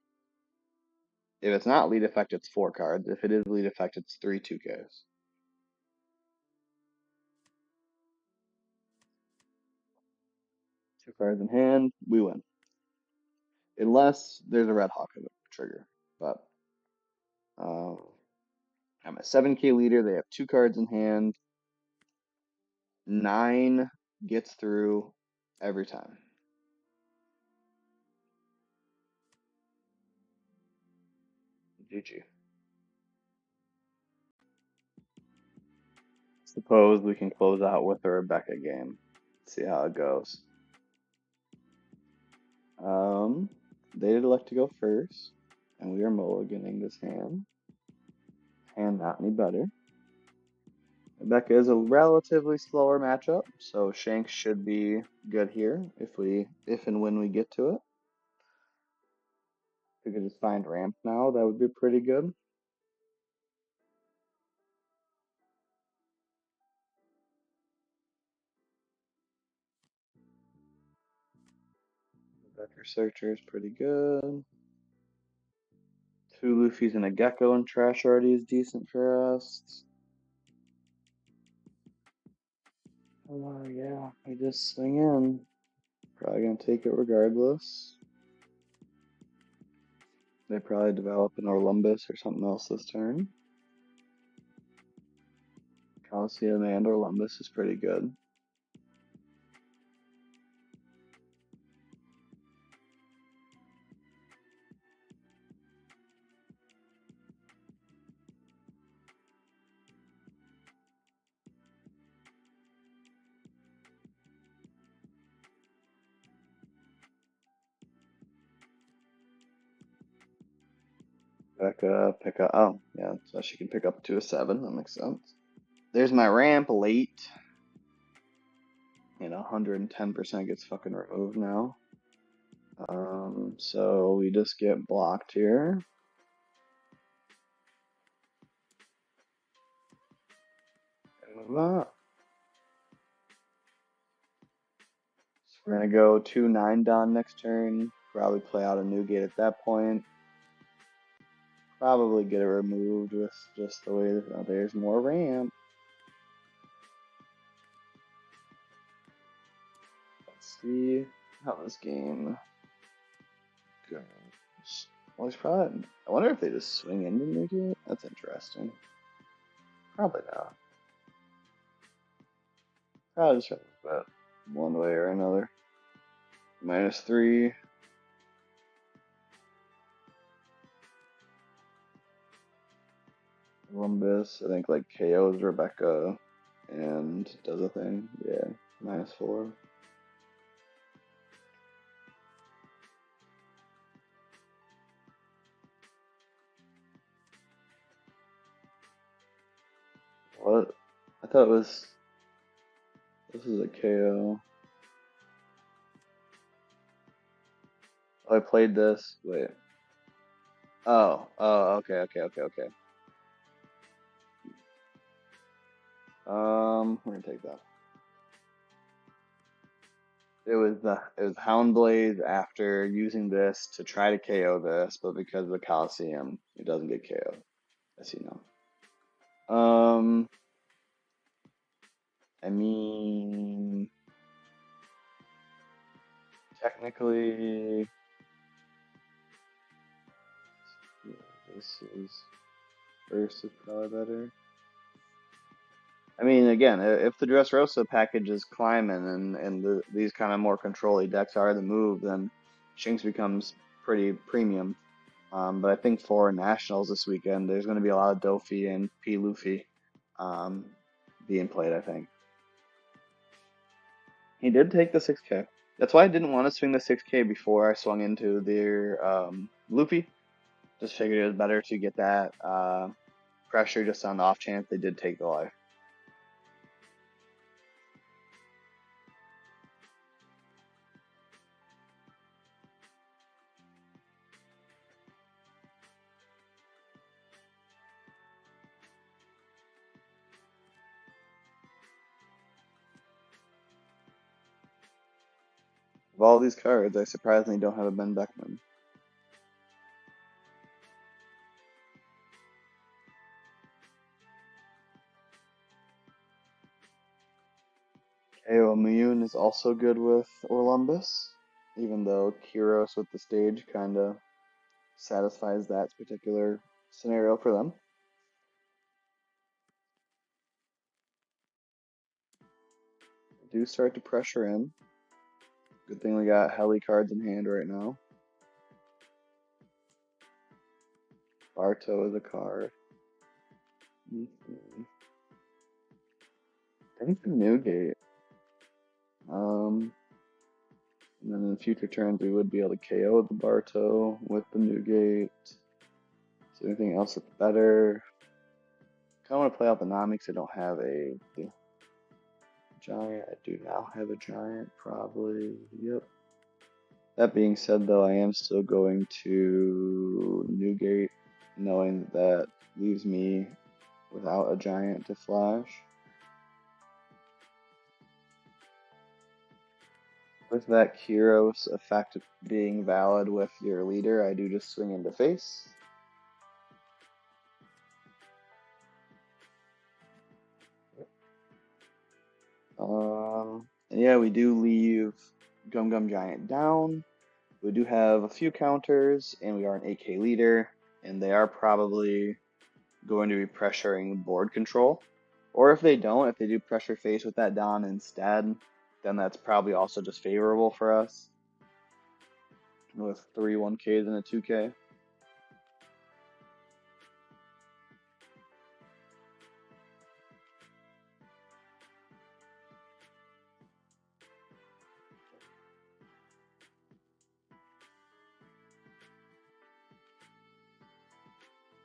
If it's not lead effect, it's 4 cards. If it is lead effect, it's 3 2Ks. Two cards in hand, we win. Unless there's a Red Hawk trigger. But I'm a 7K leader. They have 2 cards in hand. 9 gets through every time. GG. Suppose we can close out with a Rebecca game. See how it goes. They did elect to go first, and we are mulliganing this hand. Hand not any better. Rebecca is a relatively slower matchup, so Shanks should be good here if and when we get to it. If we could just find ramp now, that would be pretty good. Vector Searcher is pretty good. 2 Luffy's and a Gecko and Trash already is decent for us. Oh yeah, we just swing in. Probably gonna take it regardless. They probably develop an Orlumbus or something else this turn. Coliseum and Olympus is pretty good. Pick up. Oh, yeah, so she can pick up to a 7. That makes sense. There's my ramp late. 110% gets fucking removed now. So we just get blocked here. And move on. So we're gonna go 2-9 down next turn. Probably play out a new gate at that point. Probably get it removed with just the way that there's more ramp. Let's see how this game goes. Well, he's probably. I wonder if they just swing into the gate. That's interesting. Probably not. Probably just bet one way or another. -3. Columbus, I think like KOs Rebecca and does a thing. Yeah, -4. What? I thought it was. This is a KO. Oh, I played this. Wait. Oh, okay. We're gonna take that. It was Houndblade after using this to try to KO this, but because of the Coliseum, it doesn't get KO'd. I see now. I mean, technically, this is first is probably better. I mean, again, if the Dressrosa package is climbing and these kind of more control-y decks are the move, then Shanks becomes pretty premium. But I think for Nationals this weekend, there's going to be a lot of Dofi and P. Luffy um, being played, I think. He did take the 6K. That's why I didn't want to swing the 6K before I swung into their Luffy. Just figured it was better to get that pressure just on the off chance they did take the life. Of all these cards, I surprisingly don't have a Ben Beckman. KO Miyun is also good with Orlumbus, even though Kyros with the stage kind of satisfies that particular scenario for them. Do start to pressure in. Good thing we got heli cards in hand right now. Barto is a card. I think the Newgate. And then in future turns we would be able to KO the Barto with the Newgate. Is there anything else that's better? Kind of want to play out the Nami because I don't have a giant. I do now have a giant, probably. Yep. That being said, though, I am still going to Newgate, knowing that leaves me without a giant to flash. With that Kyros effect being valid with your leader, I do just swing into face. And yeah, we do leave Gum Gum Giant down. We do have a few counters, and we are an 8K leader, and they are probably going to be pressuring board control. Or if they don't, if they do pressure face with that Don instead, then that's probably also just favorable for us with three 1Ks and a 2K.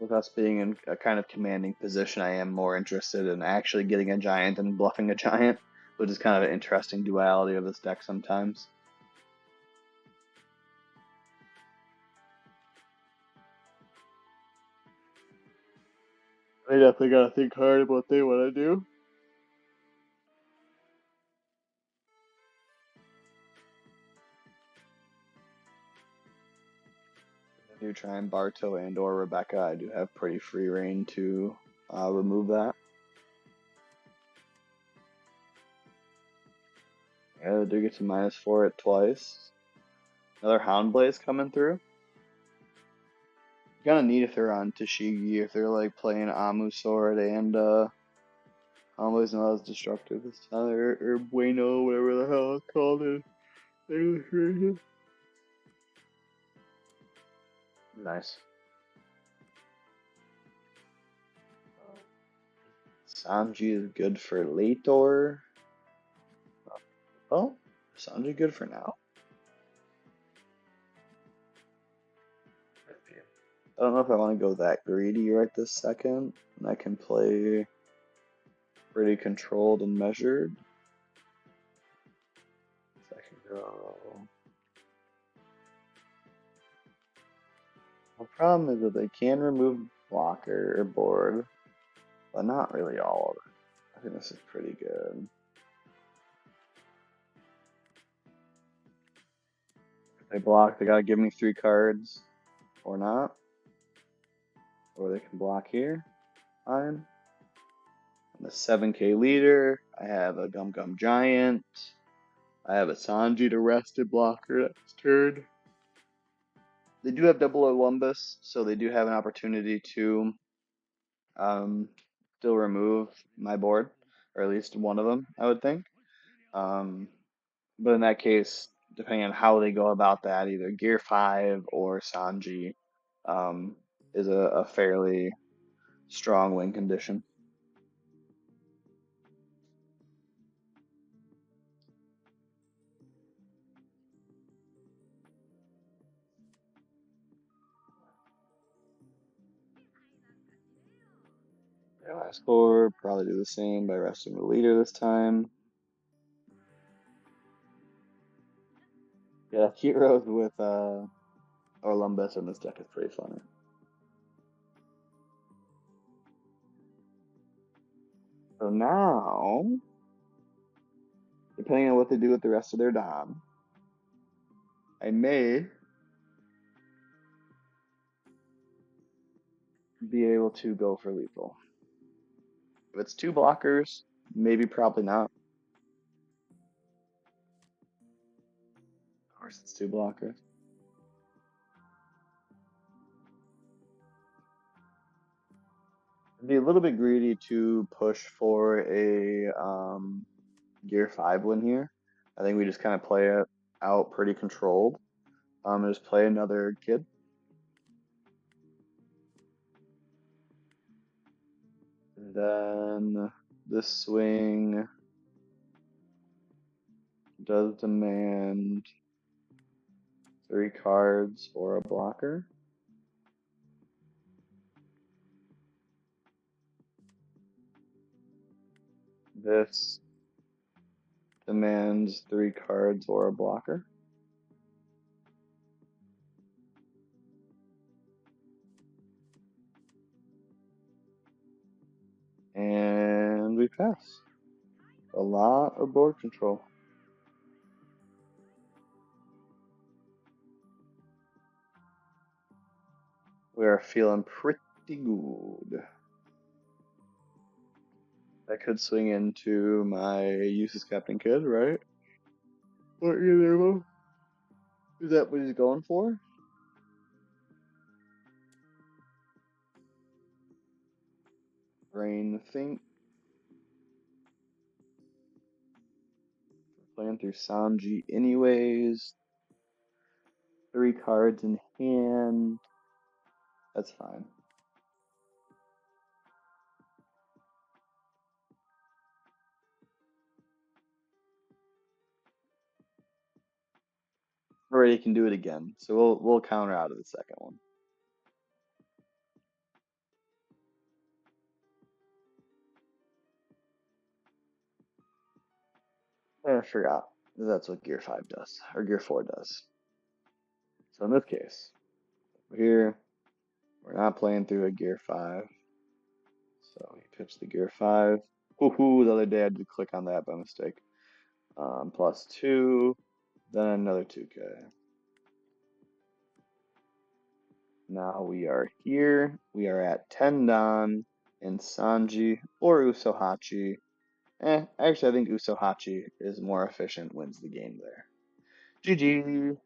With us being in a kind of commanding position, I am more interested in actually getting a giant than bluffing a giant, which is kind of an interesting duality of this deck sometimes. They definitely gotta think hard about what they want to do. If I do try and Barto and or Rebecca, I do have pretty free reign to remove that. Yeah, I do get to -4 it twice. Another Hound Blaze coming through. Kind of neat if they're on Tashigi, if they're like playing Amu Sword and Hound Blaze not as destructive this time, or Bueno, whatever the hell it's called in English version. Nice. Sanji is good for later. Oh, Sanji good for now. I don't know if I want to go that greedy right this second. And I can play pretty controlled and measured. So I can go. The problem is that they can remove blocker or board, but not really all of it. I think this is pretty good. If they block, they gotta give me 3 cards, or not. Or they can block here. Fine. I'm a 7K leader. I have a Gum Gum Giant. I have a Sanji to rested blocker next turn. They do have double Olympus, so they do have an opportunity to still remove my board, or at least one of them, I would think. But in that case, depending on how they go about that, either Gear 5 or Sanji is a fairly strong win condition. Yeah, last four, probably do the same by resting the leader this time. Yeah, heroes with Orlumbus in this deck is pretty funny. So now, depending on what they do with the rest of their Dom, I may be able to go for lethal. If it's 2 blockers, maybe probably not. Of course, it's 2 blockers. I'd be a little bit greedy to push for a Gear 5 win here. I think we just kind of play it out pretty controlled. And just play another kid. And then this swing does demand 3 cards or a blocker. This demands 3 cards or a blocker. And we pass. A lot of board control. We are feeling pretty good. I could swing into my uses Captain Kid, right? What either is that what he's going for? Brain think. playing through Sanji anyways. 3 cards in hand. That's fine. Already can do it again, so we'll counter out of the second one. I forgot that's what Gear 5 does, or Gear 4 does. So in this case, here, we're not playing through a Gear 5. So he pitched the Gear 5. Woohoo, the other day I did click on that by mistake. +2, then another 2K. Now we are here. We are at Tendon and Sanji or Usohachi. Actually, I think Usohachi is more efficient, wins the game there. GG.